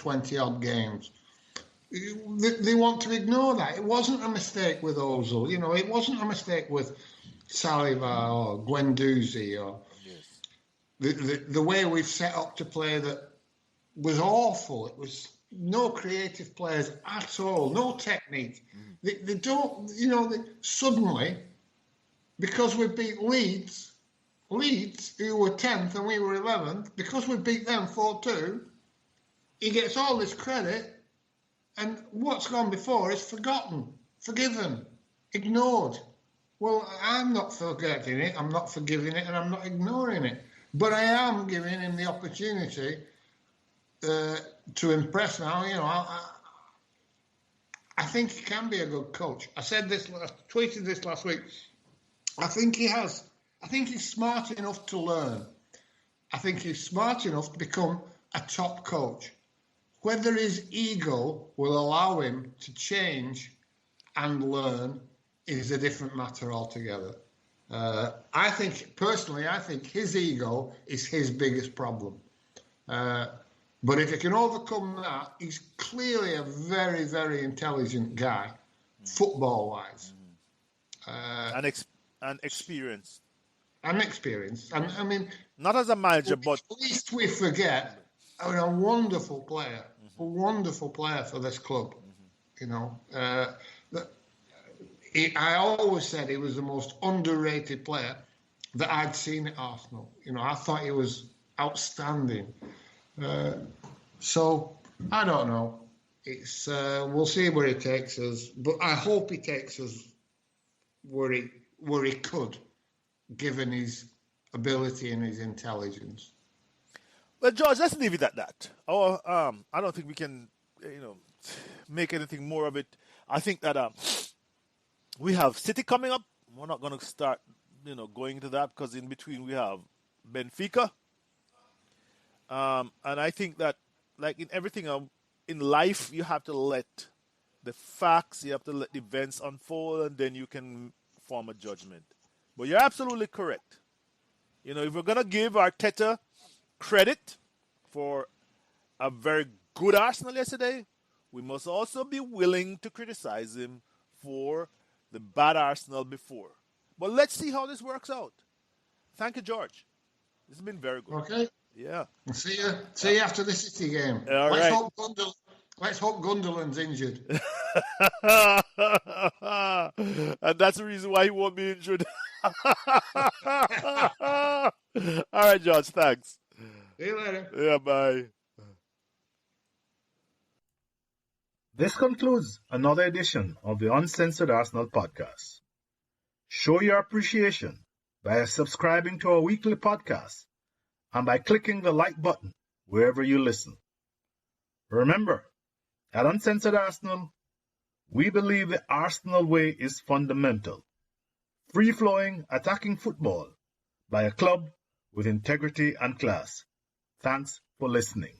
20-odd games. They want to ignore that. It wasn't a mistake with Ozil. You know, it wasn't a mistake with Saliba or Guendouzi or the way we've set up to play that was awful. It was no creative players at all, no technique. They don't, you know, suddenly, because we beat Leeds, who were 10th and we were 11th, because we beat them 4-2, he gets all this credit, and what's gone before is forgotten, forgiven, ignored. Well, I'm not forgetting it, I'm not forgiving it, and I'm not ignoring it. But I am giving him the opportunity to impress now. You know, I think he can be a good coach. I said this, I tweeted this last week. I think he has. I think he's smart enough to learn. I think he's smart enough to become a top coach. Whether his ego will allow him to change and learn is a different matter altogether. I think, personally, his ego is his biggest problem. But if he can overcome that, he's clearly a very, very intelligent guy, football-wise. And experienced. And I mean... Not as a manager, but... At least we forget a wonderful player. A wonderful player for this club. You know, I always said he was the most underrated player that I'd seen at Arsenal. You know, I thought he was outstanding. So I don't know. It's we'll see where he takes us, but I hope he takes us where he could, given his ability and his intelligence. Well, George, let's leave it at that. I don't think we can, make anything more of it. I think that we have City coming up. We're not going to start, going into that because in between we have Benfica. And I think that, like in everything in life, you have to let the facts, you have to let the events unfold, and then you can form a judgment. But you're absolutely correct. If we're going to give Arteta credit for a very good Arsenal yesterday, we must also be willing to criticize him for the bad Arsenal before. But let's see how this works out. Thank you, George. This has been very good. Okay. Yeah. See you after the City game. All right. Let's hope Gundogan's injured. And that's the reason why he won't be injured. All right, George. Thanks. See you later. Yeah, bye. This concludes another edition of the Uncensored Arsenal podcast. Show your appreciation by subscribing to our weekly podcast and by clicking the like button wherever you listen. Remember, at Uncensored Arsenal, we believe the Arsenal way is fundamental. Free-flowing, attacking football by a club with integrity and class. Thanks for listening.